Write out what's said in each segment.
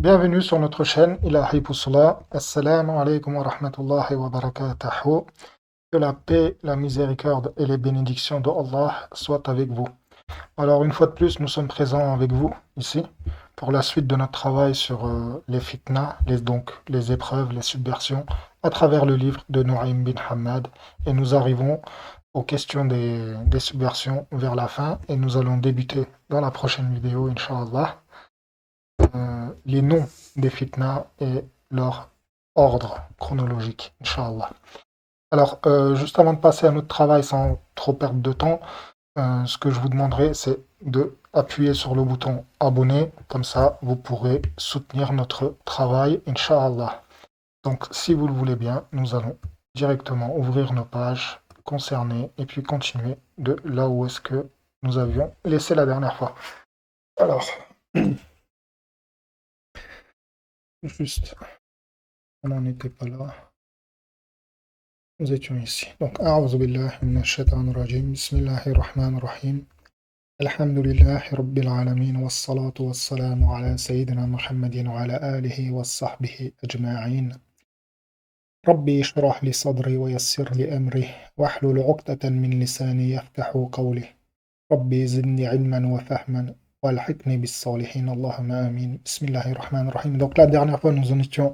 Bienvenue sur notre chaîne Ilahi Poussula. Assalamu alaikum wa rahmatullahi wa barakatuhu. Que la paix, la miséricorde et les bénédictions de Allah soient avec vous. Alors, une fois de plus, nous sommes présents avec vous ici pour la suite de notre travail sur les fitnas, donc les épreuves, les subversions, à travers le livre de Nu'aym bin Hammad. Et nous arrivons aux questions des subversions vers la fin. Et nous allons débuter dans la prochaine vidéo, Inch'Allah, les noms des fitnas et leur ordre chronologique, Inch'Allah. Alors, juste avant de passer à notre travail sans trop perdre de temps, ce que je vous demanderai, c'est de appuyer sur le bouton abonner, comme ça vous pourrez soutenir notre travail, Inch'Allah. Donc, si vous le voulez bien, nous allons directement ouvrir nos pages concernées et puis continuer de là où est-ce que nous avions laissé la dernière fois. Alors, juste, on n'en était pas là. Nous étions ici. Donc, أعوذ بالله من الشيطان الرجيم. بسم الله الرحمن الرحيم. الحمد لله رب العالمين والصلاة والسلام على سيدنا محمد وعلى آله وصحبه أجمعين. ربي اشرح لي صدري ويسر لي أمري واحلل عقدة من لساني يفقهوا قولي. ربي زدني علما وفهما والحقني بالصالحين اللهم آمين. بسم الله الرحمن الرحيم. Donc, la dernière fois, nous en étions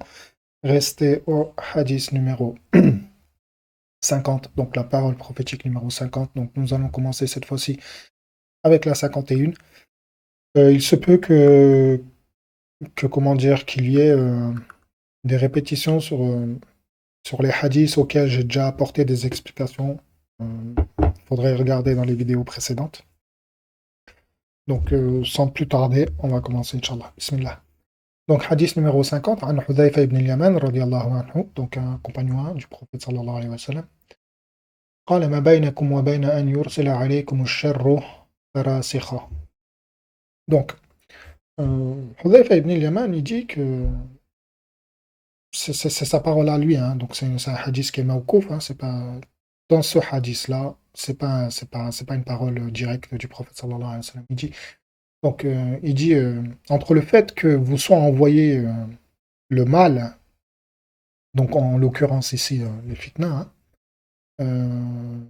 restés au hadith numéro 50, donc la parole prophétique numéro 50. Donc nous allons commencer cette fois-ci avec la 51. Il se peut comment dire, qu'il y ait des répétitions sur les hadiths auxquels j'ai déjà apporté des explications. Il faudrait regarder dans les vidéos précédentes. Donc sans plus tarder, on va commencer, Inch'Allah. Bismillah. Donc hadith numéro 50, an Hudhayfa ibn al-Yaman, radiallahu anhu, donc un compagnon du prophète sallallahu alayhi wa sallam. قال ما بينكم وبين أن يرسل عليكم الشر فراسخة. Donc, Hudhayfa ibn al-Yaman, il dit que c'est sa parole à lui, hein, donc c'est un hadith qui est mawkouf, hein, c'est pas, dans ce hadith-là, c'est pas une parole directe du prophète sallallahu alayhi wa sallam. Il dit, entre le fait que vous soit envoyé le mal, donc en l'occurrence ici les fitnas, hein,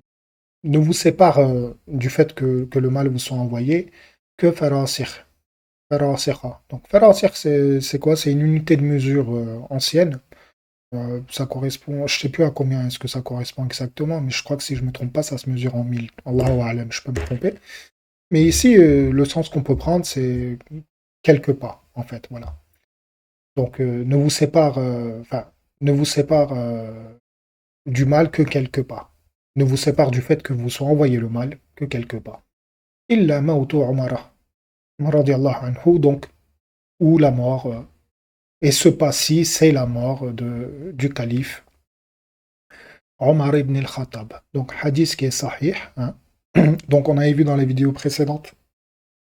ne vous sépare du fait que le mal vous soit envoyé que farasir. Farasira. Donc farasir, c'est quoi? C'est une unité de mesure ancienne. Ça correspond, je sais plus à combien est-ce que ça correspond exactement, mais je crois que si je me trompe pas, ça se mesure en 1000. Allahu a'lam, je peux me tromper. Mais ici, le sens qu'on peut prendre, c'est quelques pas, en fait, voilà. Donc ne vous sépare du mal que quelques pas. Ne vous sépare du fait que vous soit envoyé le mal que quelques pas. Illa mautu Umara, radiallahu anhu, donc, ou la mort, et ce pas-ci, c'est la mort du calife Omar ibn al-Khattab. Donc, hadith qui est sahih, hein. Donc, on avait vu dans les vidéos précédentes.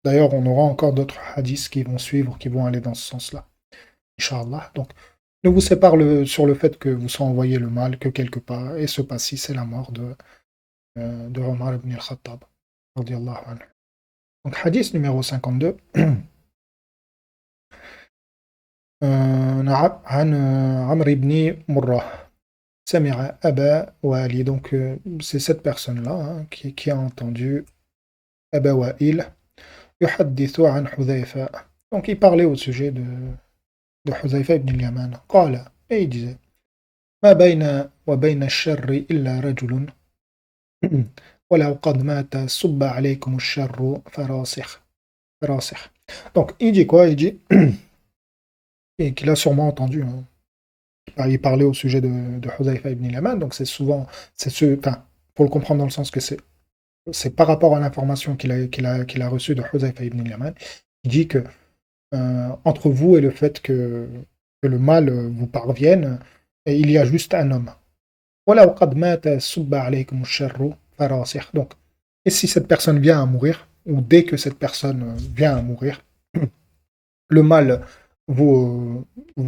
D'ailleurs, on aura encore d'autres hadiths qui vont suivre, qui vont aller dans ce sens-là. Inch'Allah. Donc, ne vous sépare sur le fait que vous soit envoyé le mal que quelque part, et ce pas-ci, c'est la mort de Omar ibn al-Khattab. Radiallahu anhu. Donc, hadith numéro 52. عن عمرو بن مرة سمع أبا وائل. Donc c'est cette personne-là hein, qui a entendu Aba Wa'il يحدث عن حذيفة. Donc il parlait au sujet de Hudhayfa ibn al-Yaman. قال, et il disait ما بين وبين الشر إلا رجل ولو قد مات صب عليكم الشر فراسخ. Donc il dit quoi? Il dit et qu'il a sûrement entendu. Hein. Il parlait au sujet de Hudhayfa ibn al-Yaman, donc enfin, pour le comprendre dans le sens que c'est par rapport à l'information qu'il a reçue de Hudhayfa ibn al-Yaman, il dit que entre vous et le fait que le mal vous parvienne, il y a juste un homme. Donc, et si cette personne vient à mourir, ou dès que cette personne vient à mourir, le mal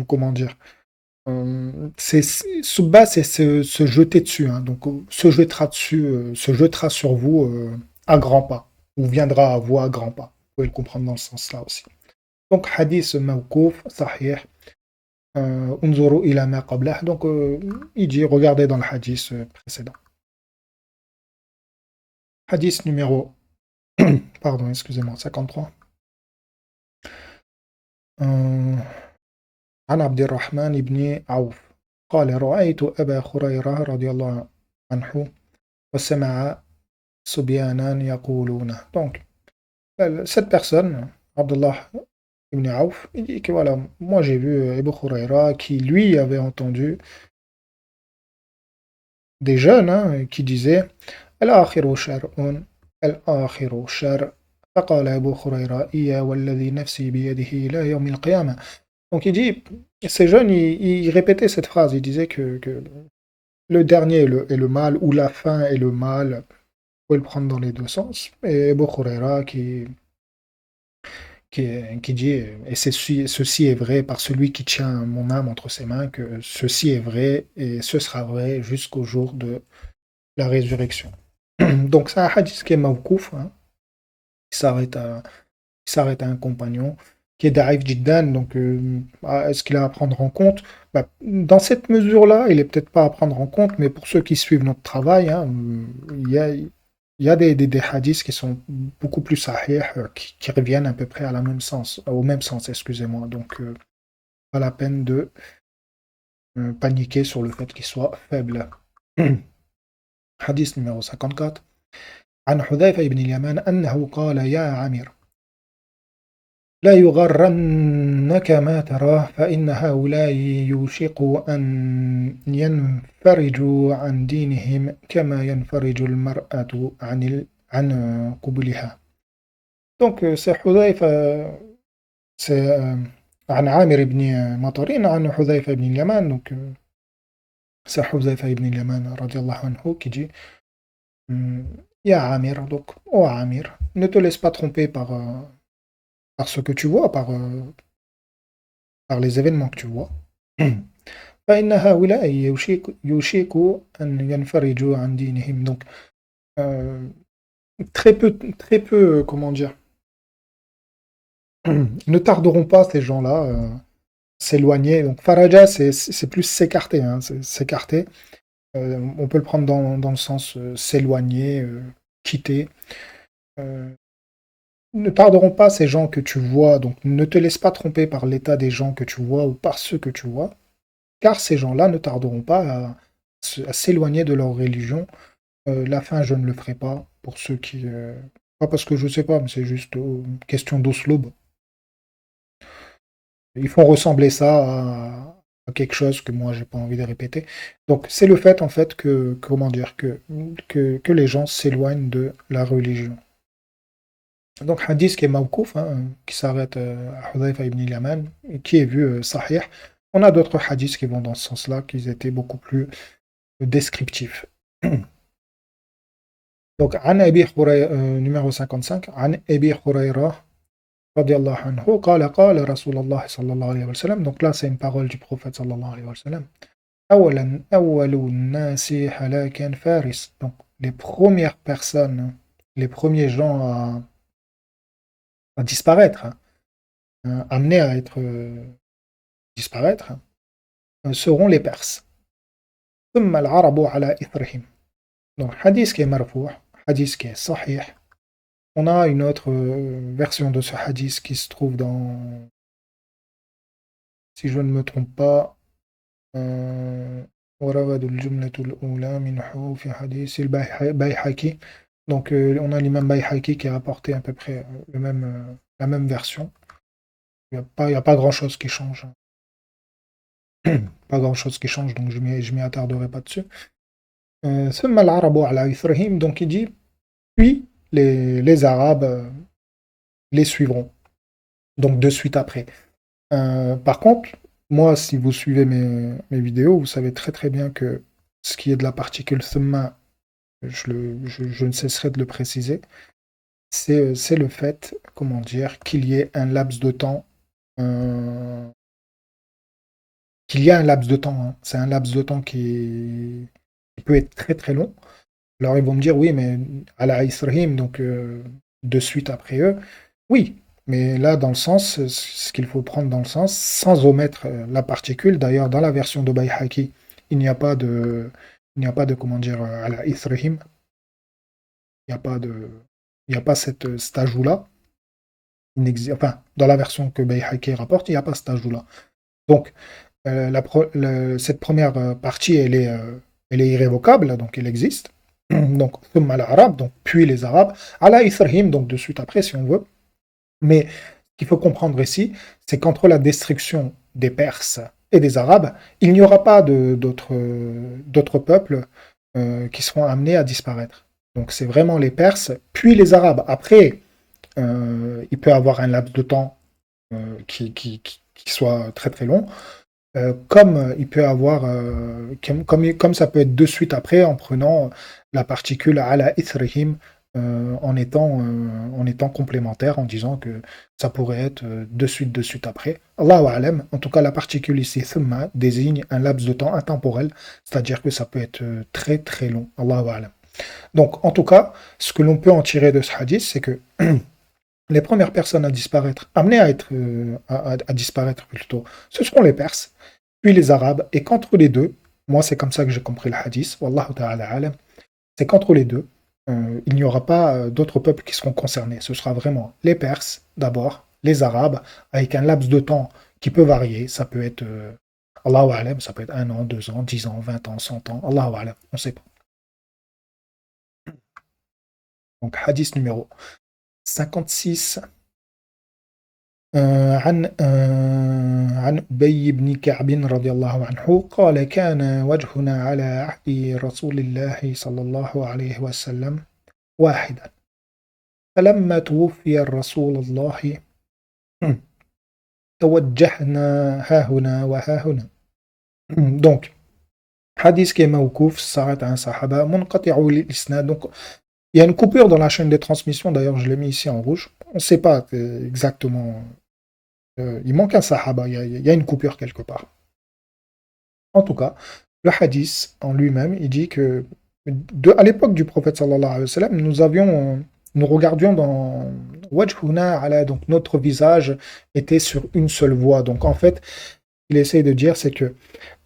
comment dire, Subba, c'est se jeter dessus, hein, donc se jettera dessus, se jettera sur vous à grands pas, ou viendra à vous à grands pas. Vous pouvez le comprendre dans ce sens-là aussi. Donc, hadith mawkouf, sahih, unzuru ila ma qablah. Donc, il dit, regardez dans le hadith précédent. Hadith numéro, pardon, excusez-moi, 53. عن عبد الرحمن بن عوف قال رأيت أبا هريرة رضي الله عنه وسمع صبيانا يقولون. Donc, cette personne, Abdullah ibn Auf, il dit que voilà, moi j'ai vu Abu Huraira qui lui avait entendu des jeunes qui disaient Al-akhiru shar'un, al-akhiru shar'. فقال أبو هريرة إيا والذي نفسي بيده إلى يوم القيامة. Donc il dit, ces jeunes, ils répétaient cette phrase, ils disaient que le dernier est le mal, ou la fin est le mal, vous pouvez le prendre dans les deux sens. Et Abu Huraira qui dit, et ceci est vrai par celui qui tient mon âme entre ses mains, que ceci est vrai et ce sera vrai jusqu'au jour de la résurrection. Donc c'est un hadith qui est mawkouf, hein, qui s'arrête à un compagnon, qui est da'if jiddan, donc est-ce qu'il est à prendre en compte? Bah, dans cette mesure-là, il est peut-être pas à prendre en compte, mais pour ceux qui suivent notre travail, hein, il y a des hadiths qui sont beaucoup plus sahih, qui reviennent à peu près à la même sens, au même sens, excusez-moi. Donc, pas la peine de paniquer sur le fait qu'il soit faible. Hadith numéro 54. عن حذيفة بن اليمان أنه قال يا عامر لا يغرنك ما تراه فإن هؤلاء يوشك أن ينفرجوا عن دينهم كما ينفرج المرأة عن قبلها. Donc c'est Hudhayfa, c'est عن عامر بن مطرين عن حذيفة بن اليمان. Donc c'est Hudhayfa ibn al-Yaman radiallahu anhu qui dit Ya Amir, donc oh Amir, ne te laisse pas tromper par ce que tu vois, par les événements que tu vois. فإن هؤلاء يوشك أن ينفرجوا عن دينهم. Donc, très peu, comment dire, ne tarderont pas ces gens-là s'éloigner. Donc, faraja, c'est plus s'écarter, hein, s'écarter. On peut le prendre dans le sens s'éloigner, quitter. Ne tarderont pas ces gens que tu vois, donc ne te laisse pas tromper par l'état des gens que tu vois ou par ceux que tu vois, car ces gens-là ne tarderont pas à s'éloigner de leur religion. La fin, je ne le ferai pas pour ceux qui... pas parce que je sais pas, mais c'est juste une question d'osloub. Ils font ressembler ça à quelque chose que moi, j'ai pas envie de répéter. Donc, c'est le fait, en fait, que, comment dire, que les gens s'éloignent de la religion. Donc, hadith qui est mawkouf, hein, qui s'arrête à Hudhayfa ibn al-Yaman, et qui est vu sahih. On a d'autres hadiths qui vont dans ce sens-là, qui étaient beaucoup plus descriptifs. Donc, عن أبي هريرة, numéro 55, عن أبي هريرة رضي الله عنه قال قال رسول الله صلى الله عليه وسلم. Donc là, c'est une parole du prophète صلى الله عليه وسلم. أولا أول الناس هلاكا فارس. Donc, les premières personnes, les premiers gens à disparaître, amenés à être disparaître, seront les Perses. ثم العرب على إثرهم. Donc, hadith qui est marfou', hadith qui est sahih. On a une autre version de ce hadith qui se trouve dans, si je ne me trompe pas, وروى الجملة الأولى منه في حديث البيهقي. Donc, on a l'imam Bayhaqi qui a apporté à peu près la même version. Il n'y a pas grand-chose qui change. Pas grand-chose qui change, donc je m'y attarderai pas dessus. ثم العرب على إثرهم. Donc, il dit, puis les Arabes les suivront. Donc, de suite après. Par contre, moi, si vous suivez mes vidéos, vous savez très très bien que ce qui est de la particule thumma, je ne cesserai de le préciser, c'est le fait, comment dire, qu'il y ait un laps de temps, qu'il y a un laps de temps, hein. C'est un laps de temps qui peut être très très long. Alors ils vont me dire, oui, mais à la Israël, donc de suite après eux, oui, Mais là, dans le sens, ce qu'il faut prendre dans le sens, sans omettre la particule. D'ailleurs, dans la version de Bayhaqi, il n'y a pas de, il n'y a pas de, comment dire, ala ithrihim, il n'y a pas de, il n'y a pas cet ajout-là. Enfin, dans la version que Bayhaqi rapporte, il n'y a pas cet ajout-là. Donc, cette première partie, elle est irrévocable, donc elle existe. Donc, thumma al-arab, donc puis les Arabes, ala ithrihim, donc de suite après, si on veut. Mais ce qu'il faut comprendre ici, c'est qu'entre la destruction des Perses et des Arabes, il n'y aura pas d'autres peuples qui seront amenés à disparaître. Donc c'est vraiment les Perses, puis les Arabes. Après, il peut y avoir un laps de temps qui soit très très long, comme il peut avoir, comme ça peut être de suite après, en prenant la particule ala ithrihim, en étant complémentaire, en disant que ça pourrait être de suite après. Allahu a'lam. En tout cas, la particule ici, thumma, désigne un laps de temps intemporel, c'est-à-dire que ça peut être très très long. Allahu a'lam. Donc, en tout cas, ce que l'on peut en tirer de ce hadith, c'est que les premières personnes à disparaître, amenées à être, à disparaître plutôt, ce seront les Perses, puis les Arabes, et qu'entre les deux, moi c'est comme ça que j'ai compris le hadith, wallahu ta'ala alam, c'est qu'entre les deux, il n'y aura pas d'autres peuples qui seront concernés. Ce sera vraiment les Perses d'abord, les Arabes, avec un laps de temps qui peut varier. Ça peut être, Allahu alam, ça peut être 1 an, 2 ans, 10 ans, 20 ans, 100 ans, Allahu alam, on ne sait pas. Donc hadith numéro 56. عن أبي بن كعب رضي الله عنه قال كان وجهنا على عهد رسول الله صلى الله عليه وسلم واحدا فلما توفي الرسول الله توجهنا ها هنا وها هنا. Donc, hadith qui est mawkouf, s'arrête à un sahaba, munqati'u l'isnad. Donc, il y a une coupure dans la chaîne de transmission, d'ailleurs je l'ai mis ici en rouge. On ne sait pas exactement. Il manque un sahaba, il y a une coupure quelque part. En tout cas, le hadith en lui-même, il dit que à l'époque du prophète sallallahu alayhi wa sallam, nous regardions dans wajhuna ala, donc notre visage était sur une seule voie. Donc en fait, il essaye de dire, c'est que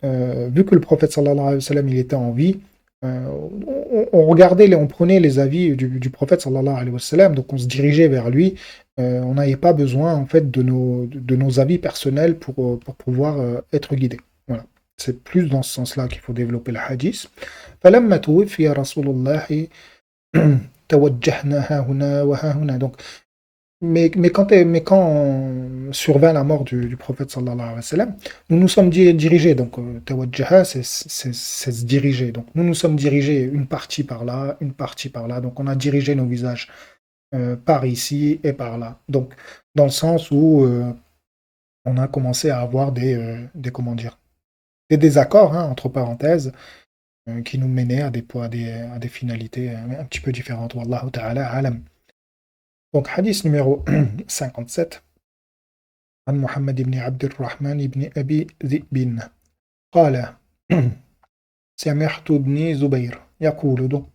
vu que le prophète sallallahu alayhi wa sallam, il était en vie, on regardait, on prenait les avis du prophète sallallahu alayhi wa sallam, donc on se dirigeait vers lui. On n'avait pas besoin en fait de nos avis personnels pour pouvoir être guidé. Voilà. C'est plus dans ce sens-là qu'il faut développer le hadith. فلما توفي رسول الله توجهنا ها هنا وها هنا. Donc, mais quand survint la mort du prophète sallallahu alayhi wa sallam, nous nous sommes dirigés. Donc, tawajjaha, c'est se diriger. Donc, nous nous sommes dirigés une partie par là, une partie par là. Donc, on a dirigé nos visages par ici et par là. Donc, dans le sens où on a commencé à avoir comment dire, des désaccords, hein, entre parenthèses, qui nous menaient à des finalités un petit peu différentes. Wallahu ta'ala alam. Donc, hadith numéro 57. عن محمد بن عبد الرحمن بن أبي ذئب قال سمعت بن زبير يقول. Donc,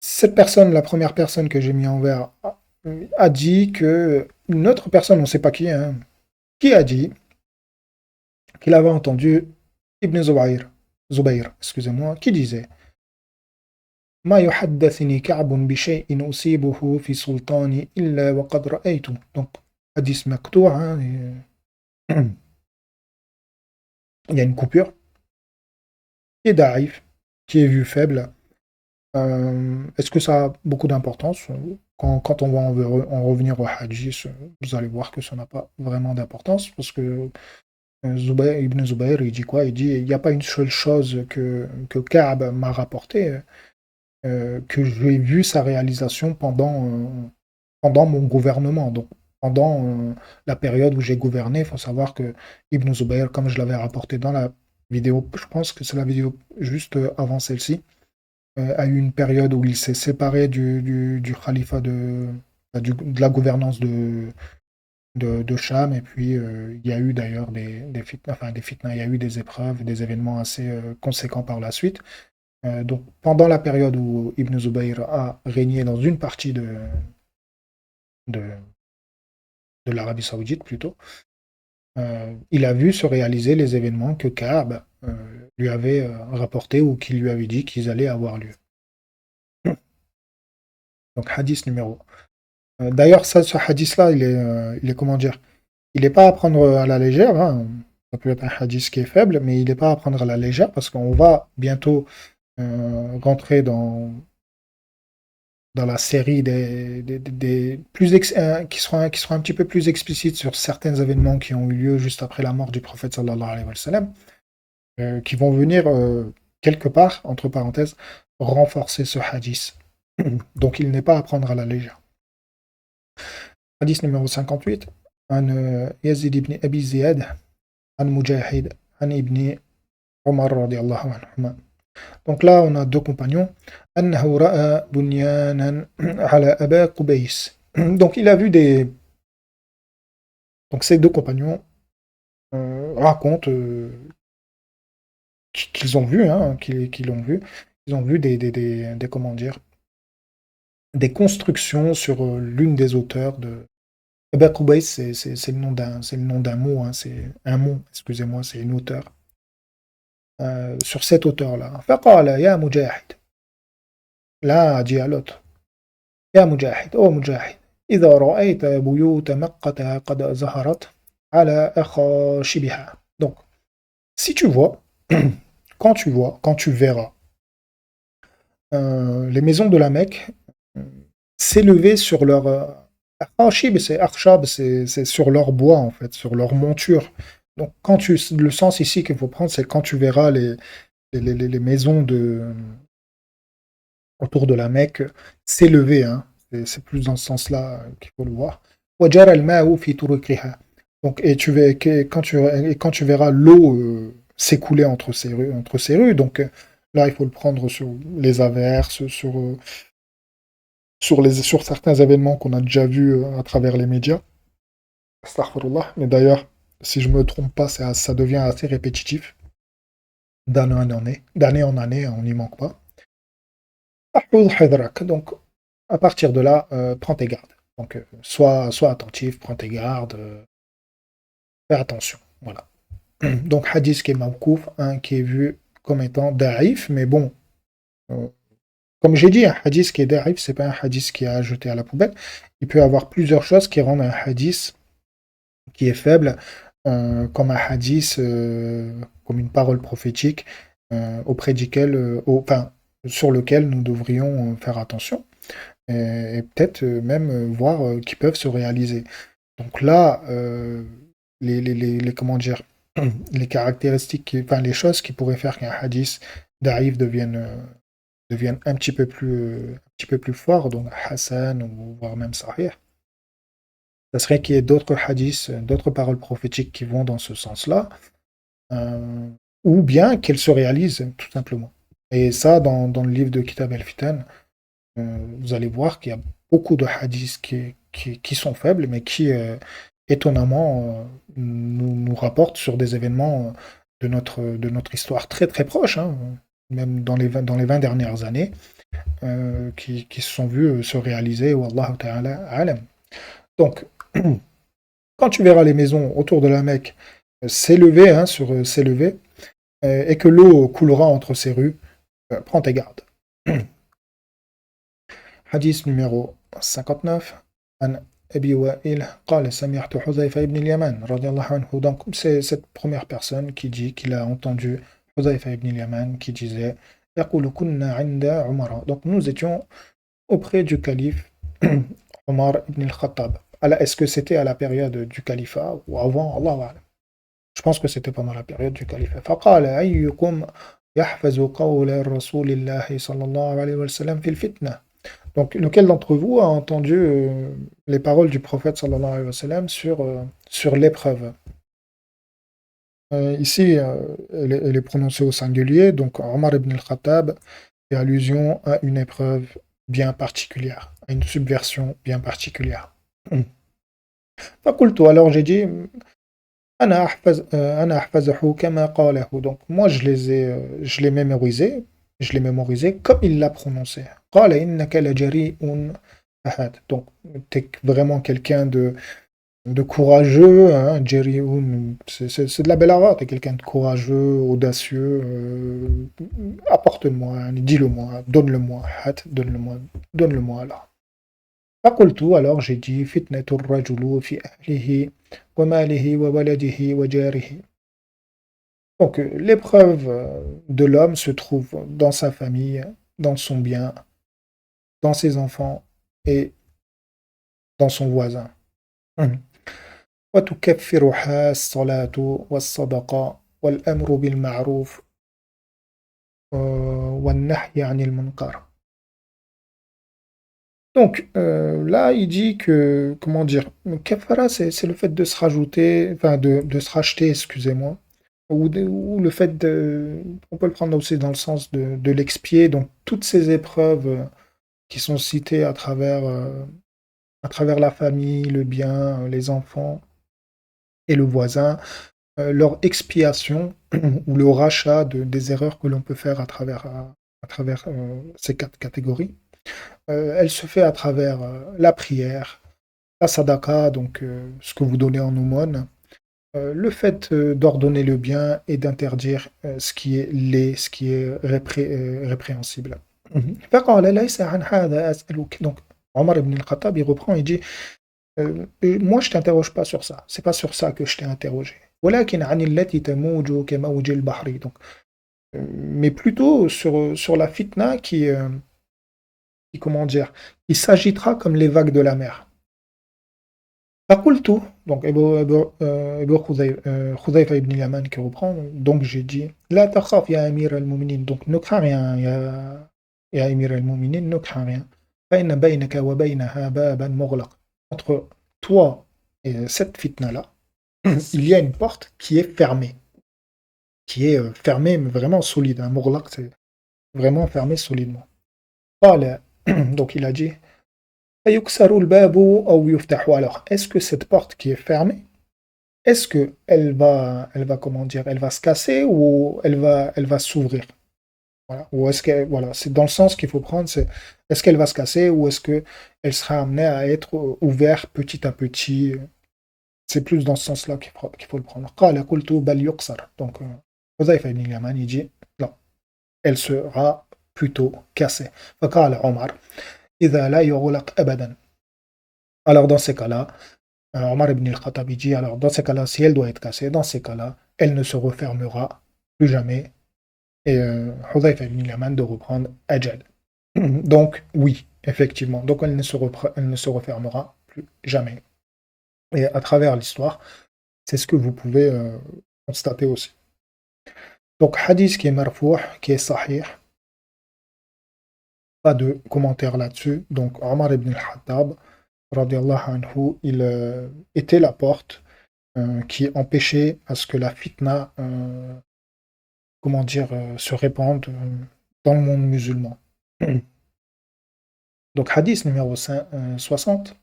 cette personne, la première personne que j'ai mis en vert, a dit que une autre personne, on ne sait pas qui, hein, qui a dit qu'il avait entendu Ibn Zubayr, excusez-moi, qui disait ما يحدثني كعب بشيء أصيبه في سلطاني إلا وقد رأيته. Donc, hadith maqtou', hein, il y a une coupure, qui est daïf, qui est vue faible. Est-ce que ça a beaucoup d'importance? Quand on va en revenir au hadith, vous allez voir que ça n'a pas vraiment d'importance, parce que Ibn Zubayr, il dit quoi? Il dit, il n'y a pas une seule chose que Ka'b m'a rapporté, que j'ai vu sa réalisation pendant mon gouvernement. Donc, pendant la période où j'ai gouverné, il faut savoir que Ibn Zubayr, comme je l'avais rapporté dans la vidéo, je pense que c'est la vidéo juste avant celle-ci, a eu une période où il s'est séparé du khalifa de la gouvernance de Cham, et puis il y a eu d'ailleurs des fitnas, il y a eu des épreuves, des événements assez conséquents par la suite. Donc pendant la période où Ibn Zubayr a régné dans une partie de, de l'Arabie Saoudite plutôt, il a vu se réaliser les événements que Kaab lui avait rapportés ou qu'il lui avait dit qu'ils allaient avoir lieu. Donc hadith numéro. D'ailleurs, ça, ce hadith-là, il est comment dire, il n'est pas à prendre à la légère, hein. Ça peut être un hadith qui est faible, mais il n'est pas à prendre à la légère parce qu'on va bientôt rentrer dans la série des plus qui seront un petit peu plus explicites sur certains événements qui ont eu lieu juste après la mort du prophète sallallahu alayhi wa sallam, qui vont venir quelque part, entre parenthèses, renforcer ce hadith. Donc il n'est pas à prendre à la légère. Hadith numéro 58, عن يزيد بن أبي زياد عن مجاهد عن ابن عمر رضي الله عنهما. Donc là, on a deux compagnons. أنه رأى بنيانا على أبا قبيس. Donc il a vu des... Donc ces deux compagnons racontent qu'ils ont vu, hein, qu'ils l'ont vu. Ils ont vu des comment dire, des constructions sur l'une des hauteurs de... Aba Qubays, c'est le nom d'un mot, hein, c'est un mont, excusez-moi, c'est une hauteur. Sur cette hauteur-là. فقال يا مجاهد. Là, a dit à l'autre. يا مجاهد, oh مجاهد. إذا رأيت بيوت مكة قد ظهرت على أخاشبها. Donc, si tu vois, quand tu verras les maisons de la Mecque s'élever sur leur Archib, c'est sur leur bois en fait, sur leur monture. Donc le sens ici qu'il faut prendre, c'est quand tu verras les maisons autour de la Mecque s'élever, hein. C'est plus dans ce sens-là qu'il faut le voir. وَجَرَى الْمَاءُ فِي طُرُقِهَا. Donc quand tu verras l'eau s'écouler entre ces rues, donc là il faut le prendre sur les averses, sur certains événements qu'on a déjà vus à travers les médias. Astaghfirullah. Mais d'ailleurs, si je me trompe pas, ça devient assez répétitif. D'année en année, on n'y manque pas. Donc, à partir de là, prends tes gardes. Donc, sois attentif, prends tes gardes, fais attention. Voilà. Donc, hadith qui est mawkouf, qui est vu comme étant da'if, mais bon, comme j'ai dit, un hadith qui est da'if, c'est pas un hadith qui est à jeter à la poubelle. Il peut y avoir plusieurs choses qui rendent un hadith qui est faible, comme un hadith, comme une parole prophétique, auprès duquel, enfin, sur lequel nous devrions faire attention, et peut-être même voir qui peuvent se réaliser. Donc là, comment dire, les caractéristiques, enfin les choses qui pourraient faire qu'un hadith da'if devienne un petit peu plus fort, donc Hassan ou voire même Sahih, ça serait qu'il y ait d'autres hadiths, d'autres paroles prophétiques qui vont dans ce sens-là, ou bien qu'elles se réalisent tout simplement. Et ça, dans le livre de Kitab al-Fitan, vous allez voir qu'il y a beaucoup de hadiths qui sont faibles, mais qui, étonnamment, nous rapportent sur des événements de notre histoire très très proche, hein, même dans les 20 dernières années, qui se sont vus se réaliser, Wallahu ta'ala alam. Donc, quand tu verras les maisons autour de la Mecque s'élever, hein, s'élever, et que l'eau coulera entre ces rues, prends tes gardes. Hadith numéro 59. An Abi Wa'il قال سمعت حذيفة ibn al-Yaman radiyallahu anhu. Donc c'est cette première personne qui dit qu'il a entendu Huzaifa ibn al-Yaman qui disait يقول كنا عند عمر. Donc nous étions auprès du calife Omar ibn al-Khattab. Est-ce que c'était à la période du califat ou avant? Allahu a'lam. Je pense que c'était pendant la période du califat. فقال أيكم يحفظ قول رسول الله صلى الله عليه وسلم في الفتنة. Donc, lequel d'entre vous a entendu les paroles du prophète sallallahu alayhi wa sallam sur l'épreuve? Ici, elle est prononcée au singulier, donc Omar ibn al-Khattab fait allusion à une épreuve bien particulière, à une subversion bien particulière. فقلت, alors j'ai dit, أنا أحفظه كما قاله. Donc, moi, je l'ai mémorisé comme il l'a prononcé. قال إنك لجريء Donc, tu es vraiment quelqu'un de courageux, hein, Jerry Oum, c'est de la belle arabe, tu es quelqu'un de courageux, audacieux, apporte-le-moi, hein, dis-le-moi, donne-le-moi, donne-le-moi, donne-le-moi là. فقلت, alors j'ai dit, فتنة الرجل في أهله وماله وولده وجاره. Donc, l'épreuve de l'homme se trouve dans sa famille, dans son bien, dans ses enfants et dans son voisin. وتكفرها الصلاة والصدقة والأمر بالمعروف والنهي عن المنكر. Donc là, il dit que, comment dire, kafara, c'est le fait de se rajouter, enfin de se racheter, excusez-moi, ou le fait de, on peut le prendre aussi dans le sens de l'expier, donc toutes ces épreuves qui sont citées à travers la famille, le bien, les enfants et le voisin, leur expiation ou le rachat des erreurs que l'on peut faire à travers ces quatre catégories. Elle se fait à travers la prière, la sadaka, donc ce que vous donnez en aumône, le fait d'ordonner le bien et d'interdire ce qui est laid, ce qui est répréhensible. فقال ليس عن هذا أسألك. Donc, Omar ibn al-Khattab, il reprend, il dit moi, je t'interroge pas sur ça. C'est pas sur ça que je t'ai interrogé. ولكن عن التي تموج كموج البحر. Donc, mais plutôt sur la fitna qui, comment dire, qui s'agitera comme les vagues de la mer. فقلت, donc Abu Khudayfa ibn Yaman qui reprend, donc j'ai dit لا تخاف يا أمير المؤمنين. Donc ne crains rien, يا أمير المؤمنين, ne crains rien. فإن بينك وبينها بابا مغلق. Entre toi et cette fitna-là, il y a une porte qui est fermée, mais vraiment solide. Un mourlaq, c'est vraiment fermé solidement. قال, donc il a dit, فيكسر الباب أو يفتح. Alors, est-ce que cette porte qui est fermée, est-ce que elle va, comment dire, elle va se casser ou elle va s'ouvrir? Voilà. Ou est-ce que, voilà, c'est dans le sens qu'il faut prendre, c'est est-ce qu'elle va se casser ou est-ce que elle sera amenée à être ouverte petit à petit? C'est plus dans ce sens-là qu'il faut le prendre. قال قلت بل يكسر. Donc, Hudhayfa ibn Yaman, il dit, non, elle sera plutôt cassée. فقال عمر إذا لا يغلق أبدا. Alors, dans ces cas-là, Omar ibn al-Khattab dit, alors, dans ces cas-là, si elle doit être cassée, dans ces cas-là, elle ne se refermera plus jamais. Et Hudhayfa ibn Yaman de reprendre Ajal. Donc, oui, effectivement. Donc, elle ne se refermera plus jamais. Et à travers l'histoire, c'est ce que vous pouvez constater aussi. Donc, hadith qui est marfou', qui est sahih, pas de commentaire là-dessus. Donc, Omar ibn al-Khattab, radiallahu anhu, il était la porte qui empêchait à ce que la fitna, comment dire, se répande dans le monde musulman. Donc, hadith numéro 60.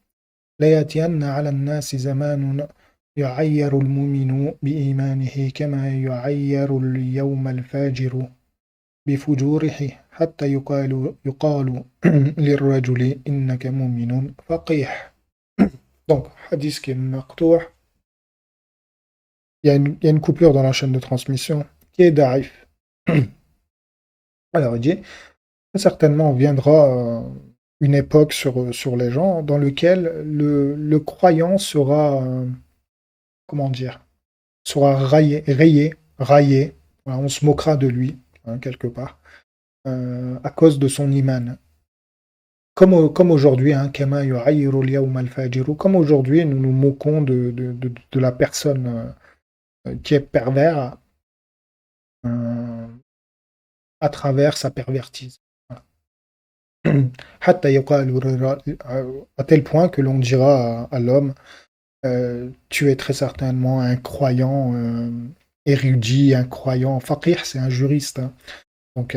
لا يأتين على الناس زمان يعير المؤمن بإيمانه كما يعير اليوم الفاجر بفجوره حتى يقال للرجل إنك مؤمن فقيح. Donc, hadith qui est maqtou', il y a une coupure dans la chaîne de transmission qui est da'if. Alors, il dit, certainement viendra une époque sur les gens dans lequel le croyant sera, comment dire, sera rayé. Voilà, on se moquera de lui, hein, quelque part, à cause de son iman. Comme aujourd'hui, hein, comme aujourd'hui, nous nous moquons de la personne qui est pervers à travers sa pervertise. Voilà. À tel point que l'on dira à l'homme, tu es très certainement un croyant érudit, un croyant faqih, c'est un juriste, hein. Donc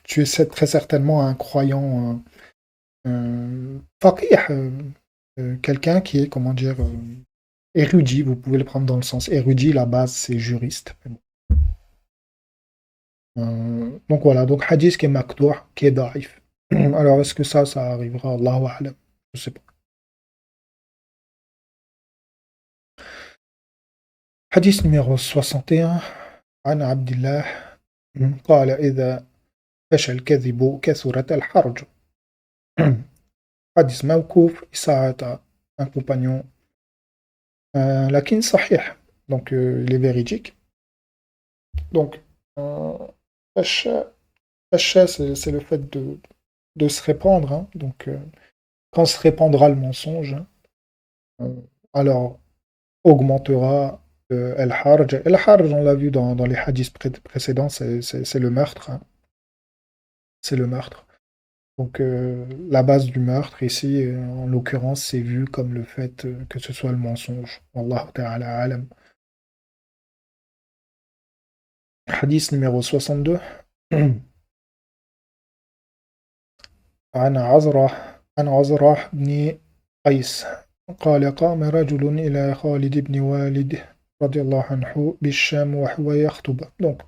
tu es très certainement un croyant faqih, quelqu'un qui est, comment dire, érudit, vous pouvez le prendre dans le sens érudit, la base c'est juriste. Donc voilà, donc hadith qui est maqtou', qui est da'if. Alors, est-ce que ça arrivera? Allahu a'lam. Je sais pas. Hadith numéro 61 عن عبد الله قال إذا فشى الكذب كثرت الحرج. Hadith موقوف, il s'arrête à un compagnon. Lakin sahih, donc il est véridique. Donc, fasha, fasha, c'est le fait de se répandre, hein. Donc, quand se répandra le mensonge, hein, alors augmentera el-harj. El-harj, on l'a vu dans les hadiths précédents, c'est le meurtre, hein. C'est le meurtre. Donc la base du meurtre ici, en l'occurrence, c'est vu comme le fait que ce soit le mensonge. Wallahu ta'ala alam. Hadith numéro 62. عن عزرة بن قيس قال قام رجل إلى خالد بن والد رضي الله عنه بالشام وهو يخطب. Donc,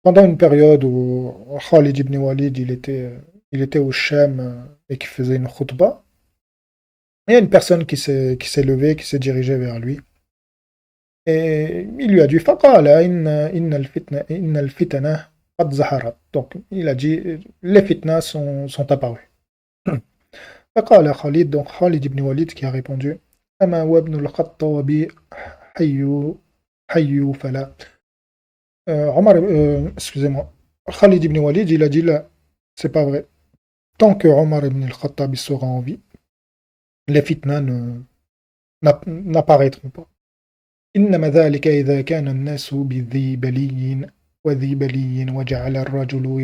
pendant une période où Khalid ibn Walid il était au Sham et qui faisait une khutbah, il y a une personne qui s'est levée, qui s'est dirigée vers lui. Et il lui a dit Faqala inna al-fitna qad zaharat. Donc il a dit les fitnas sont apparus. Faqala Khalid, donc Khalid ibn Walid qui a répondu Ama wa ibn al-Khattabi hayyu fala. Omar, excusez-moi, Khalid ibn Walid, il a dit là, c'est pas vrai. Tant que Omar ibn al-Khattab sera en vie, les fitnas n'apparaîtront pas. إنما ذلك إذا كان الناس بذي بلي وذي بلي وجعل الرجل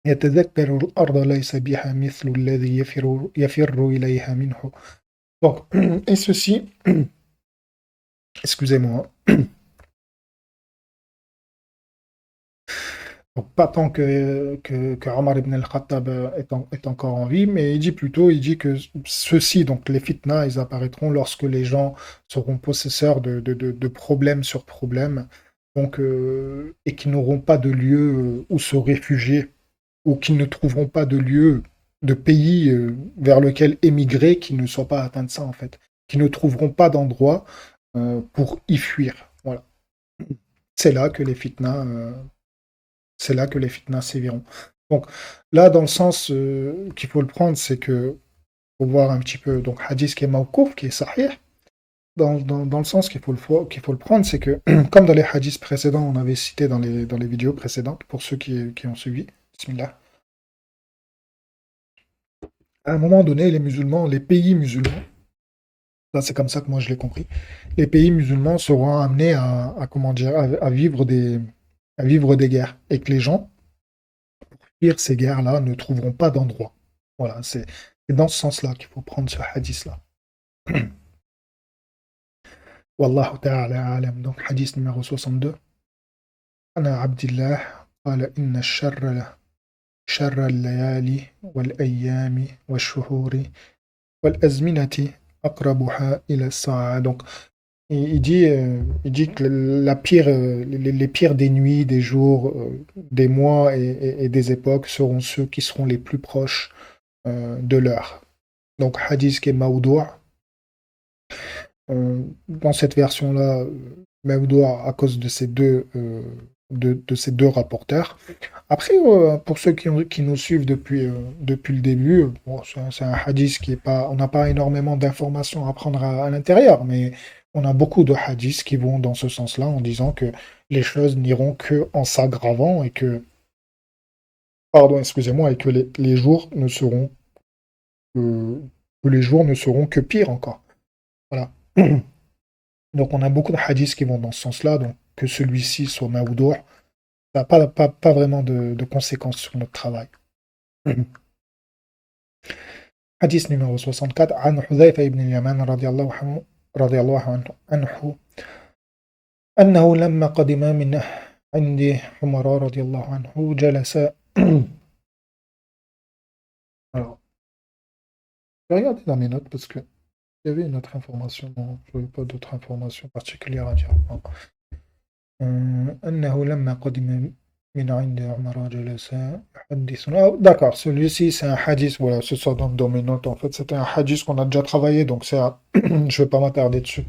يتذكر الأرض ليس بها مثل الذي يفر إليها منه. Donc, et ceci, excusez-moi, donc, pas tant que Omar ibn al-Khattab est encore en vie, mais il dit plutôt, il dit que ceux-ci, donc les fitnas, ils apparaîtront lorsque les gens seront possesseurs de problèmes sur problèmes, donc, et qui n'auront pas de lieu où se réfugier, ou qui ne trouveront pas de lieu, de pays vers lequel émigrer, qui ne soient pas atteints de ça, en fait, qui ne trouveront pas d'endroit pour y fuir. Voilà. C'est là que les fitnas c'est là que les fitnas séviront. Donc là, dans le sens qu'il faut le prendre, c'est que faut voir un petit peu, donc hadith qui est mawkouf, qui est sahih, dans le sens qu'il faut le prendre, c'est que, comme dans les hadiths précédents, on avait cité dans les vidéos précédentes, pour ceux qui ont suivi, bismillah, à un moment donné, les musulmans, les pays musulmans, là c'est comme ça que moi je l'ai compris, les pays musulmans seront amenés comment dire, à vivre des guerres, et que les gens pire, ces guerres-là ne trouveront pas d'endroit. Voilà, c'est dans ce sens-là qu'il faut prendre ce hadith-là. Wallahu ta'ala alam. Donc, hadith numéro 62. Ana Abdillah قال إن شر الليالي والأيام والشهور والأزمنة أقربها إلى الساعة. Donc, il dit que la pire, les pires des nuits, des jours, des mois et des époques seront ceux qui seront les plus proches de l'heure. Donc, hadith qui est maoudoua. Dans cette version-là, maoudoua à cause de de ces deux rapporteurs. Après, pour ceux qui nous suivent depuis le début, bon, c'est un hadith qui est pas, on n'a pas énormément d'informations à prendre à l'intérieur, mais on a beaucoup de hadiths qui vont dans ce sens-là, en disant que les choses n'iront que en s'aggravant et que, pardon, excusez-moi, et que les jours ne seront que les jours ne seront que pires encore. Voilà. Donc on a beaucoup de hadiths qui vont dans ce sens-là, donc que celui-ci soit maoudour, ça n'a pas vraiment de conséquences sur notre travail. Hadith numéro 64, عن حذيفة بن اليمان رضي الله عنه أنه لما قدم من عند عمر رضي الله عنه جلس. Alors, je vais regarder dans mes notes parce que il y avait une autre information, non, je n'avais pas d'autres informations particulières à dire. أنه لما قدم D'accord, celui-ci c'est un hadith, voilà, c'est ça dans mes notes en fait, c'était un hadith qu'on a déjà travaillé, donc je vais pas m'attarder dessus.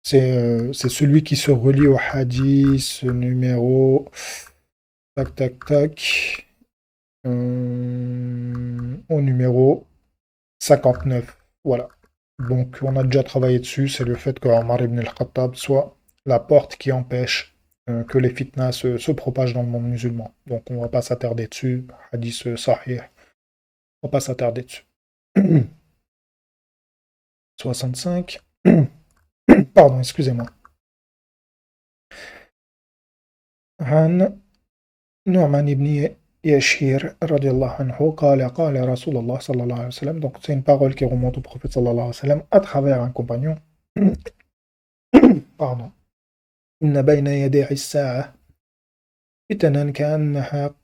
C'est celui qui se relie au hadith numéro, tac tac tac, au numéro 59, voilà. Donc on a déjà travaillé dessus, c'est le fait que Omar ibn al-Khattab soit la porte qui empêche que les fitnas se propagent dans le monde musulman. Donc on va pas s'attarder dessus, hadith sahih, on va pas s'attarder dessus. 65, pardon, excusez-moi. عن نعمان ibn Yashir radiallahu anhu قال رسول الله صلى الله عليه وسلم. Donc c'est une parole qui remonte au prophète sallallahu alayhi wa sallam à travers un compagnon. pardon. إن بين يدي الساعة فتنا كأنها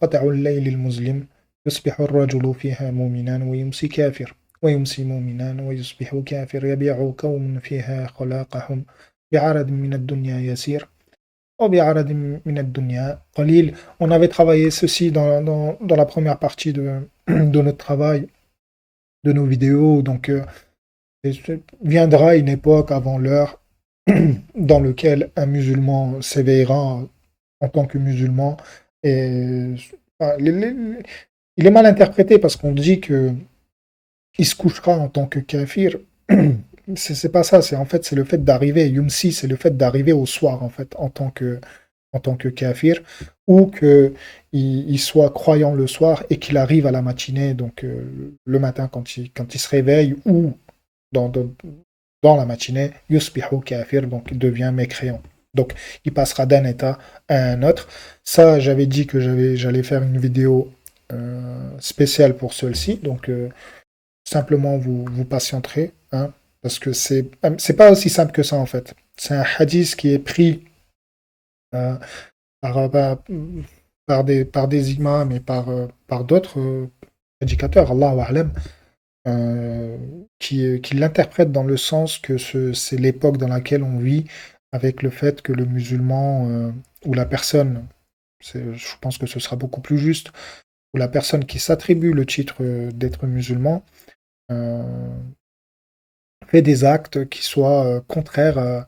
قطع الليل المظلم يصبح الرجل فيها مؤمنا ويمسي كافر ويمسي مؤمنا ويصبح كافر يبيع قوم فيها خلاقهم بعرض من الدنيا يسير وبعرض من الدنيا قليل. On avait travaillé ceci dans la première partie de notre travail, de nos vidéos. Donc viendra une époque avant l'heure dans lequel un musulman s'éveillera en tant que musulman. Et il est mal interprété parce qu'on dit que il se couchera en tant que kafir. C'est pas ça, c'est le fait d'arriver, Yumsi, c'est le fait d'arriver au soir en fait en tant que kafir, ou que il soit croyant le soir et qu'il arrive à la matinée, donc le matin quand il se réveille, ou dans, dans, dans la matinée, yusbihu kafir, donc il devient mécréant. Donc il passera d'un état à un autre. Ça, j'avais dit que j'allais faire une vidéo spéciale pour celle-ci, donc simplement vous patienterez, hein, parce que c'est pas aussi simple que ça en fait. C'est un hadith qui est pris euh, par, par, par des imams et par d'autres prédicateurs, Allahu a'lam, qui l'interprètent dans le sens que c'est l'époque dans laquelle on vit, avec le fait que le musulman ou la personne, je pense que ce sera beaucoup plus juste, ou la personne qui s'attribue le titre d'être musulman euh, fait des actes qui soient contraires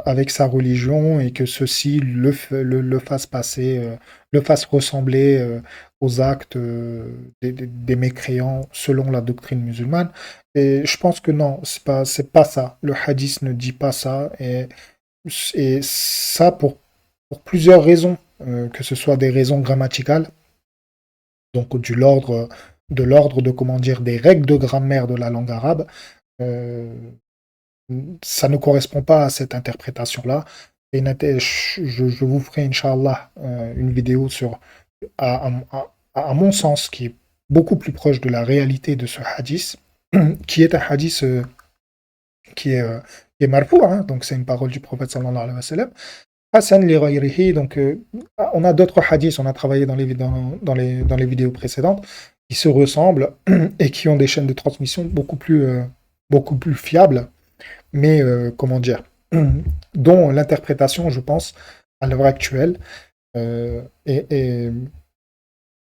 avec sa religion, et que ceci le fasse passer, le fasse ressembler aux actes des mécréants selon la doctrine musulmane. Et je pense que non, c'est pas ça. Le hadith ne dit pas ça, et ça pour plusieurs raisons, que ce soit des raisons grammaticales, donc de l'ordre de, comment dire, des règles de grammaire de la langue arabe. euh, Ça ne correspond pas à cette interprétation-là. Et je vous ferai, Inch'Allah, une vidéo sur, à mon sens, qui est beaucoup plus proche de la réalité de ce hadith, qui est un hadith qui est, euh, qui est marfou, hein, donc c'est une parole du prophète sallallahu alayhi wa sallam. Hassan li ghayrihi, donc on a d'autres hadiths, on a travaillé dans les vidéos précédentes, qui se ressemblent et qui ont des chaînes de transmission beaucoup plus fiables, mais comment dire, dont l'interprétation, je pense, à l'heure actuelle, est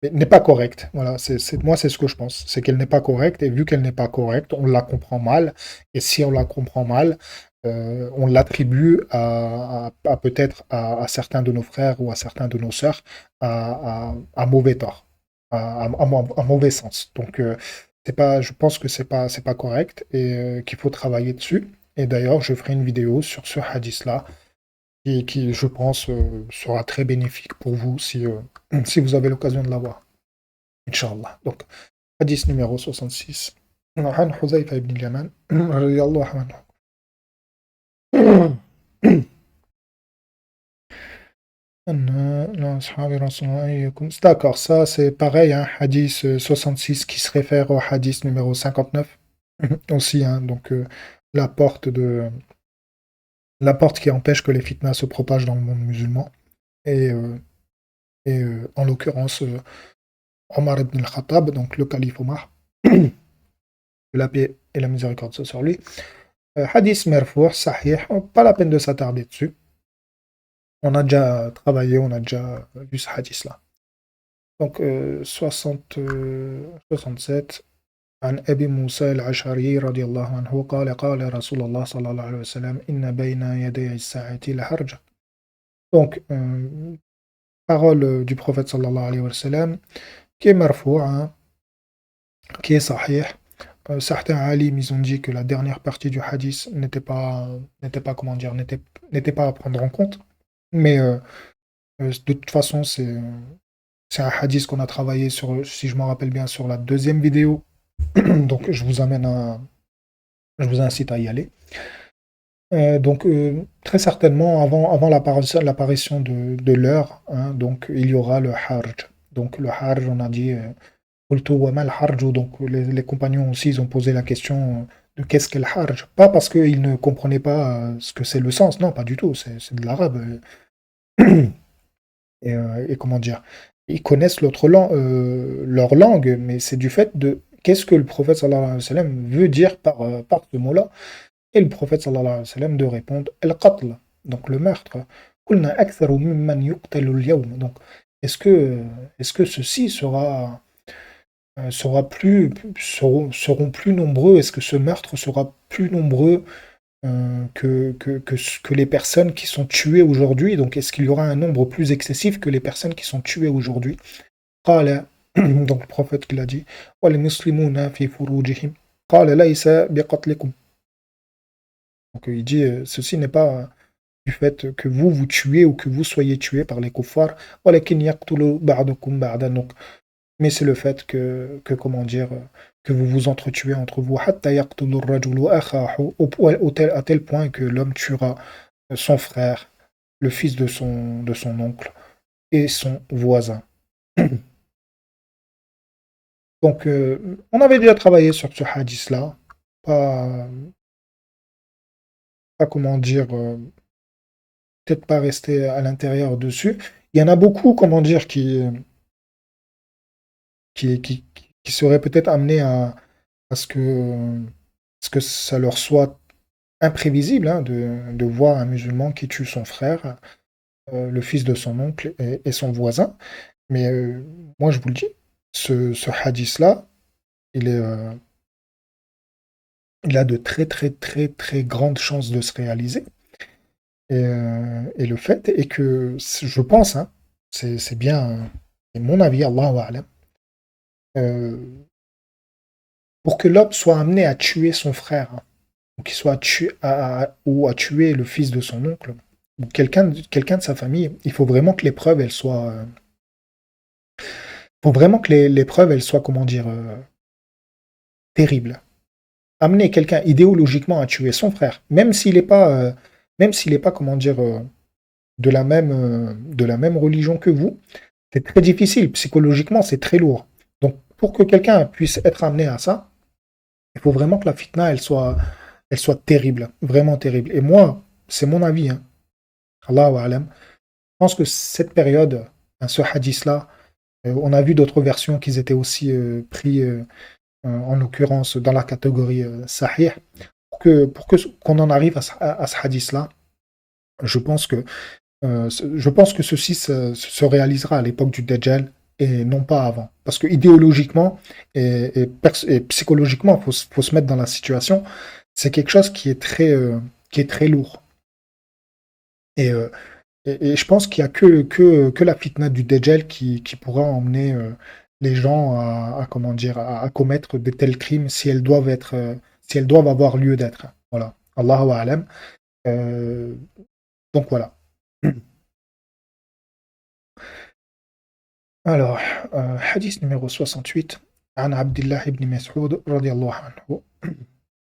n'est pas correcte. Voilà, moi, c'est ce que je pense. C'est qu'elle n'est pas correcte, et vu qu'elle n'est pas correcte, on la comprend mal. Et si on la comprend mal, on l'attribue peut-être à certains de nos frères ou à certains de nos sœurs à mauvais tort, à mauvais sens. Donc, je pense que c'est pas correct, et qu'il faut travailler dessus. Et d'ailleurs, je ferai une vidéo sur ce hadith-là qui, je pense, sera très bénéfique pour vous si vous avez l'occasion de la voir. Inch'Allah. Donc, hadith numéro 66. عن حذيفة بن اليمان رضي الله عنه. D'accord, ça c'est pareil, hein, hadith 66 qui se réfère au hadith numéro 59 aussi, hein, donc la porte qui empêche que les fitnas se propagent dans le monde musulman. Et, en l'occurrence, Omar ibn al-Khattab, donc le calife Omar, que la paix et la miséricorde soient sur lui. Hadith merfour, sahih, pas la peine de s'attarder dessus. On a déjà travaillé, on a déjà vu ce hadith-là. Donc, 67. عن أبي موسى الأشعري رضي الله عنه قال قال رسول الله صلى الله عليه وسلم إن بين يدي الساعة لحرجا. Donc, parole du prophète sallallahu alayhi wa sallam, qui est marfou', hein, qui est sahih. Certains alim, ils ont dit que la dernière partie du hadith n'était pas, comment dire, n'était pas à prendre en compte. Mais de toute façon, c'est un hadith qu'on a travaillé sur, si je me rappelle bien, sur la deuxième vidéo. Donc, je vous incite à y aller. Donc, très certainement, avant l'apparition de l'heure, hein, donc il y aura le harj. Donc, le harj, on a dit, qultu wa mal harju. Donc, les compagnons aussi, ils ont posé la question de qu'est-ce qu'est le harj. Pas parce qu'ils ne comprenaient pas ce que c'est le sens, non, pas du tout, c'est de l'arabe. Et comment dire, ils connaissent leur langue, mais c'est du fait de qu'est-ce que le prophète sallallahu alayhi wa sallam veut dire par ce mot-là. Et le prophète sallallahu alayhi wa sallam de répondre al-qatl, donc le meurtre. Qulna aktharu mimman yuqtalu al-yawm. Donc, est-ce que ceci seront plus nombreux? Est-ce que ce meurtre sera plus nombreux que les personnes qui sont tuées aujourd'hui? Donc, est-ce qu'il y aura un nombre plus excessif que les personnes qui sont tuées aujourd'hui? قال Donc, le prophète qui l'a dit وَالْمُسْلِمُونَ فِي فُرُوجِهِمْ قال لَيْسَ بِقَتْلِكُمْ. Donc, il dit ceci n'est pas du fait que vous tuez ou que vous soyez tués par les kuffars, وَلَكِنْ يَقْتُلُ بَعْضُكُمْ بَعْضًا. Donc, mais c'est le fait comment dire, que vous vous entretuez entre vous, حتى يقتل الرجل أخاه, à tel point que l'homme tuera son frère, le fils de son oncle et son voisin. Donc, on avait déjà travaillé sur ce hadith-là, pas, comment dire, peut-être pas rester à l'intérieur dessus. Il y en a beaucoup, comment dire, qui seraient peut-être amenés à ce que ça leur soit imprévisible, hein, de voir un musulman qui tue son frère, le fils de son oncle et son voisin. Mais moi, je vous le dis, ce hadith-là, il a de très très très très grandes chances de se réaliser. Et le fait est que, je pense, hein, c'est bien, c'est mon avis, Allahu a'lam, euh, pour que l'homme soit amené à tuer son frère, hein, ou qu'il soit tué ou à tuer le fils de son oncle, ou quelqu'un de sa famille, il faut vraiment que l'épreuve, elle soit, faut vraiment que l'épreuve, elle soit, comment dire, terrible. Amener quelqu'un idéologiquement à tuer son frère, même s'il est pas, comment dire, de la même religion que vous, c'est très difficile. Psychologiquement, c'est très lourd. Donc, pour que quelqu'un puisse être amené à ça, il faut vraiment que la fitna, elle soit terrible, vraiment terrible. Et moi, c'est mon avis, hein, Allahu a'lam. Je pense que cette période, hein, ce hadith-là, on a vu d'autres versions qui étaient aussi pris, en l'occurrence, dans la catégorie sahih. Qu'on en arrive à ce hadith-là, je pense que ceci se réalisera à l'époque du Dajjal et non pas avant. Parce que idéologiquement et psychologiquement, faut se mettre dans la situation, c'est quelque chose qui est très lourd. Et, euh, et je pense qu'il n'y a que la fitna du Dajjal qui pourra emmener les gens comment dire, à commettre de tels crimes si elles doivent avoir lieu d'être. Voilà. Allahu a'lam. Euh, donc voilà. Alors, hadith numéro 68. عن عبد الله بن مسعود رضي الله عنه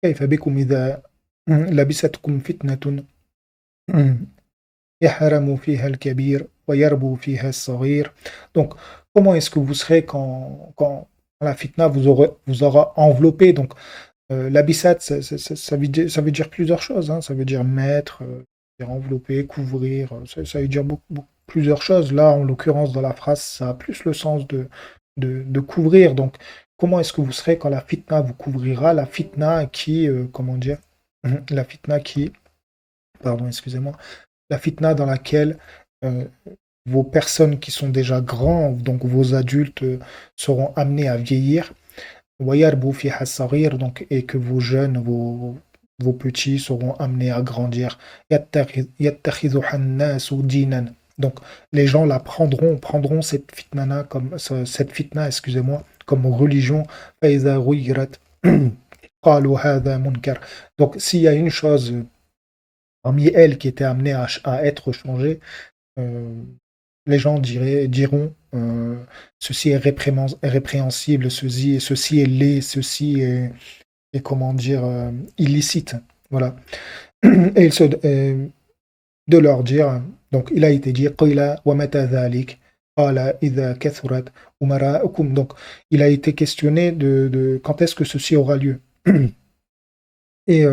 كيف بكم إذا لبستكم فتنة يحرم فيها الكبير ويربو فيها الصغير. Donc, comment est-ce que vous serez quand la fitna vous aura enveloppé? Donc, l'abissat, ça veut dire plusieurs choses, hein. Ça veut dire mettre, dire envelopper, couvrir, ça veut dire plusieurs choses. Là, en l'occurrence, dans la phrase, ça a plus le sens de couvrir. Donc, comment est-ce que vous serez quand la fitna vous couvrira? La fitna qui, comment dire, la fitna qui, pardon, excusez-moi, la fitna dans laquelle euh, vos personnes qui sont déjà grands, donc vos adultes, seront amenés à vieillir. وَيَرْبُو فِيهَا الصَّغِيرُ, donc, et que vos jeunes, vos petits seront amenés à grandir. يَتَّخِذُهَا النَّاسُ دِينًا. Donc, les gens prendront cette fitna, excusez-moi, comme religion. فَإِذَا غُيِّرَتْ قَالُوا هَذَا مُنْكَرٌ. Donc, s'il y a une chose parmi elles qui était amenée à être changée, euh, les gens diront ceci est répréhensible, ceci est laid, est, comment dire, illicite. Voilà. Et de leur dire, donc il a été dit, قِيلَ وَمَتَى ذَلِكَ قَالَ إِذَا كَثُرَتْ أُمَرَاؤُكُمْ. Donc il a été questionné de quand est-ce que ceci aura lieu. Et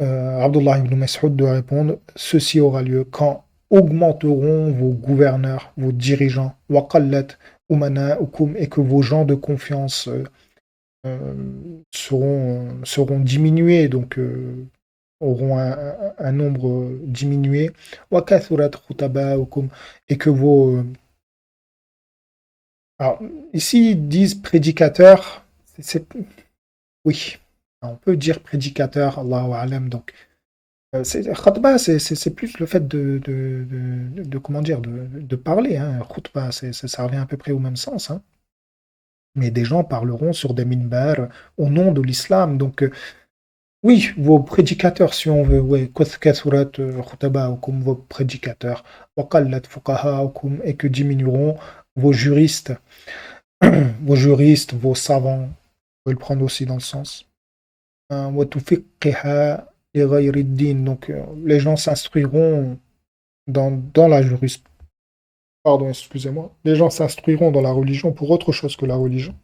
Abdullah ibn Mas'ud doit répondre, ceci aura lieu quand augmenteront vos gouverneurs, vos dirigeants, waqallat umana'ukum, et que vos gens de confiance seront diminués, donc auront un nombre diminué, wa kathurat khutaba'ukum, et que alors, ici, ils disent prédicateurs, oui, on peut dire prédicateur, Allahu alam, donc khutba, c'est plus le fait comment dire, de parler. Hein. Khutba, ça revient à peu près au même sens. Hein. Mais des gens parleront sur des minbars au nom de l'islam. Donc, oui, vos prédicateurs, si on veut, ouais, kathurat khutaba, comme vos prédicateurs, waqallat fuqaha, et que diminueront vos juristes, vos savants, on peut le prendre aussi dans le sens. Wa tufiqqiha li ghayri ad-din. Donc, les gens s'instruiront dans la jurisprudence. Pardon, excusez-moi. Les gens s'instruiront dans la religion pour autre chose que la religion.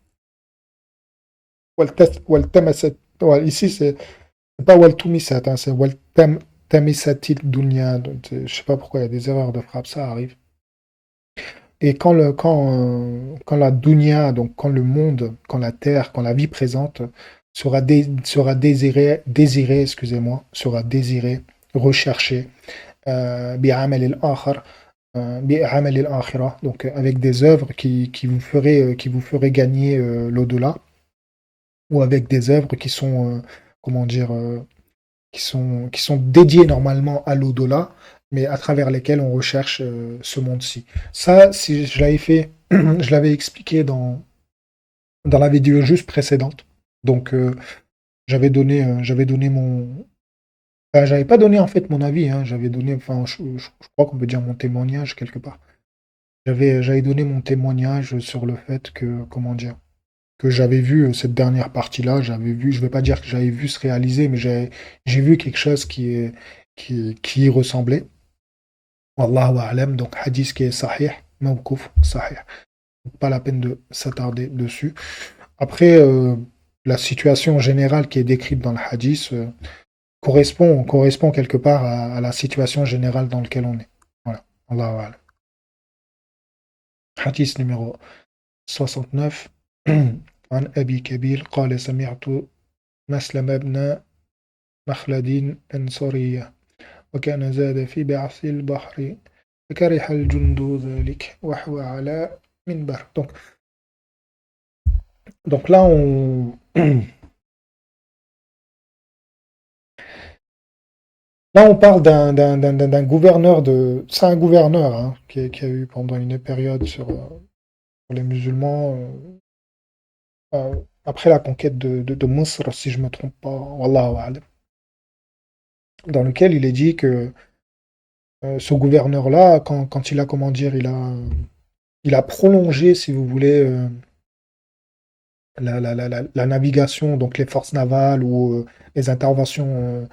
Ici, c'est pas waltumisat, hein, c'est waltamisatil dunya. Je sais pas pourquoi il y a des erreurs de frappe, ça arrive. Et quand la dunya, donc quand le monde, quand la terre, quand la vie présente sera désirée, excusez-moi, sera désirée, recherchée, bi'amal al-akhir, bi'amal al-akhirah, donc avec des œuvres qui vous feraient gagner l'au-delà, ou avec des œuvres qui sont, comment dire, qui sont dédiées normalement à l'au-delà, mais à travers lesquelles on recherche ce monde-ci. Ça, si je l'avais fait, je l'avais expliqué dans la vidéo juste précédente. Donc, j'avais donné mon. Enfin, j'avais pas donné en fait mon avis, hein, j'avais donné, enfin, je crois qu'on peut dire mon témoignage quelque part. J'avais donné mon témoignage sur le fait que, comment dire, que j'avais vu cette dernière partie-là, j'avais vu, je vais pas dire que j'avais vu se réaliser, mais j'ai vu quelque chose qui y ressemblait. Wallahu a'lam, donc hadith qui est sahih, mawkouf, sahih. Pas la peine de s'attarder dessus. Après, la situation générale qui est décrite dans le hadith correspond quelque part à la situation générale dans laquelle on est. Voilà. Allahu a'lam. Hadith numéro 69. عن أبي كبير قال سمعت مسلم بن مخلد أنصارية وكان زاد في بعث البحر فكره الجند ذلك وهو على منبر. Donc là, là, on parle d'un gouverneur de. C'est un gouverneur hein, qui a eu pendant une période sur les musulmans, après la conquête de Mosr, si je ne me trompe pas, Wallahu a'lam, dans lequel il est dit que ce gouverneur-là, quand il a, comment dire, il a prolongé, si vous voulez, la navigation, donc les forces navales ou les interventions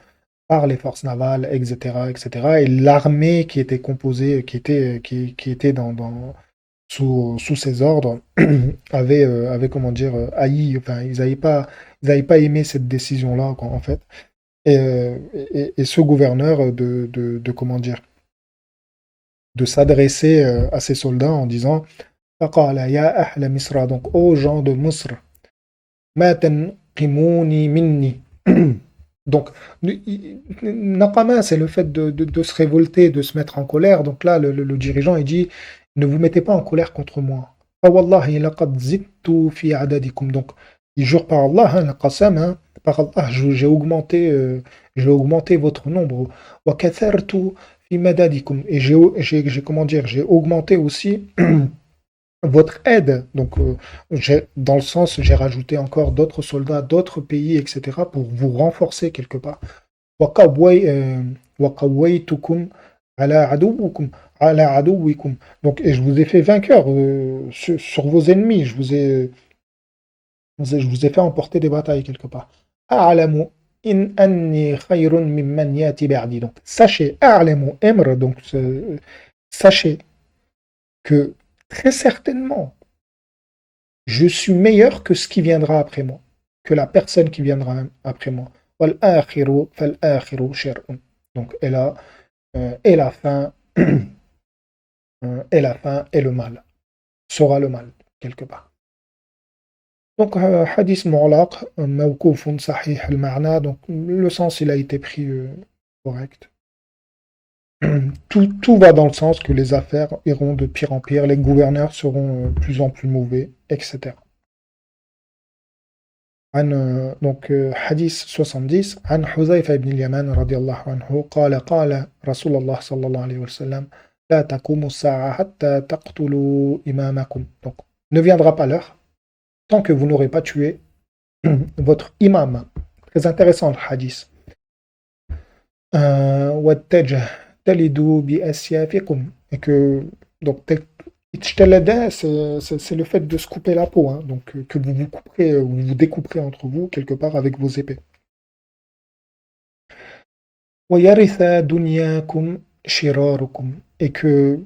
par les forces navales, etc., etc., et l'armée qui était composée, qui était sous ses ordres, avait comment dire, haï, enfin, ils avaient pas aimé cette décision-là, en fait. Et ce gouverneur comment dire, de s'adresser à ses soldats en disant فقال يا أهل مصر, donc aux gens de Misr, ما تنقموني مني, Donc, Naqama, c'est le fait de se révolter, de se mettre en colère. Donc là, le dirigeant, il dit, ne vous mettez pas en colère contre moi. Ah wallahi, laqad zidtu fi adadikum. Donc, il jure par Allah, hein, la qasam, hein, par Allah, j'ai augmenté votre nombre. Wa kathartu fi madadikum. Et comment dire, j'ai augmenté aussi votre aide. Donc, dans le sens, j'ai rajouté encore d'autres soldats, d'autres pays, etc., pour vous renforcer quelque part. وقوي- euh, وقويتكم على عدوكم على عدوكم. Donc, et je vous ai fait vainqueur sur vos ennemis. Je vous ai fait emporter des batailles quelque part. أعلم إن أني خير ممن يأتي بعدي. Donc, sachez, أعلم أمر. Donc, sachez que très certainement, je suis meilleur que ce qui viendra après moi, que la personne qui viendra après moi. وَالْآخِرُ فَالْآخِرُ شَرٌ. Donc, et la fin, et la fin est le mal, sera le mal, quelque part. Donc, hadith mu'laq, mawkoufun sahih al-ma'na, donc le sens il a été pris correct. Tout va dans le sens que les affaires iront de pire en pire, les gouverneurs seront de plus en plus mauvais, etc. Donc, hadith 70, عن حذيفة بن اليمان رضي الله عنه قال قال رسول الله صلى الله عليه وسلم لا تقوم الساعة حتى تقتلوا إمامكم. Donc, ne viendra pas l'heure tant que vous n'aurez pas tué votre imam. Très intéressant le hadith. وَاتَّجَهْ تَلِدُوا بِأَسْيَافِكُمْ. Et que, donc, Ijtalada, c'est le fait de se couper la peau, hein, donc que vous vous couperez, vous vous découperez entre vous quelque part avec vos épées. وَيَرِثَ دُنْيَاكُمْ شِرَارُكُمْ. Et que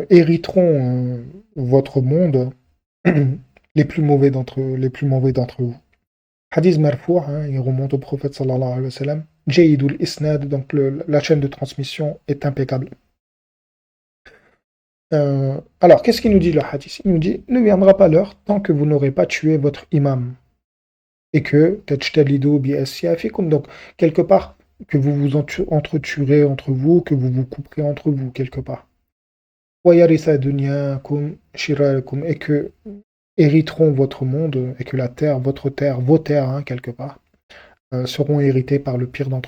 hériteront votre monde les plus mauvais d'entre vous. Hadith marfou', hein, il remonte au prophète sallallahu alayhi wa sallam. Jayyidul isnad, donc la chaîne de transmission est impeccable. Alors, qu'est-ce qu'il nous dit le hadith? Il nous dit, ne viendra pas l'heure tant que vous n'aurez pas tué votre imam. Et que, tajtalidu bi asyafikum, donc quelque part, que vous vous entretuerez entre vous, que vous vous couperez entre vous, quelque part. Wa yaritha dunyakum shirakum, et que hériteront votre monde, et que la terre, votre terre, vos terres, hein, quelque part, seront héritées par le pire d'entre